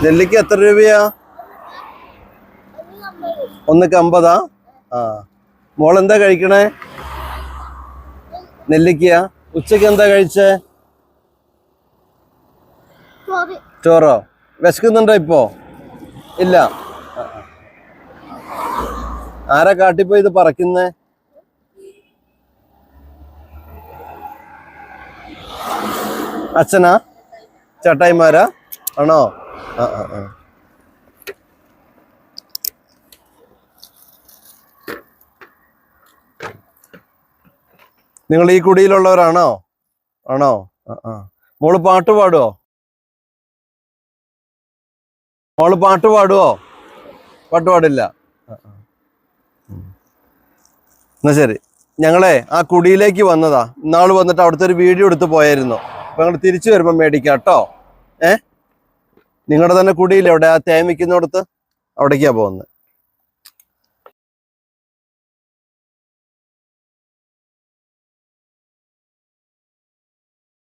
നെല്ലിക്ക എത്ര രൂപയാ? 150. ആ, മോളെന്താ കഴിക്കണേ? നെല്ലിക്കയാ. ഉച്ചക്ക് എന്താ കഴിച്ചേ? ചോറോ? വിശക്കുന്നുണ്ടോ ഇപ്പോ? ഇല്ല. ആരാ കാട്ടിപ്പോയി ഇത് പറിക്കുന്നേ? അച്ഛനാ? ചേട്ടായിമാരാ ആണോ? ആ ആ ആ. നിങ്ങൾ ഈ കുടിയിലുള്ളവരാണോ? ആണോ? ആ ആ. മോള് പാട്ട് പാടുവോ? മോള് പാട്ട് പാടുവോ? പാട്ട് പാടില്ല. എന്നാ ശരി. ഞങ്ങളെ ആ കുടിയിലേക്ക് വന്നതാ. ഇന്നാള് വന്നിട്ട് അവിടുത്തെ ഒരു വീഡിയോ എടുത്ത് പോയായിരുന്നു. അപ്പൊ ഞങ്ങൾ തിരിച്ചു വരുമ്പോ മേടിക്കാം കേട്ടോ. നിങ്ങളുടെ തന്നെ കുടിയില്ലേ അവിടെ ആ തേൻ വിൽക്കുന്നിടത്ത്? അവിടേക്കാ പോകുന്നത്.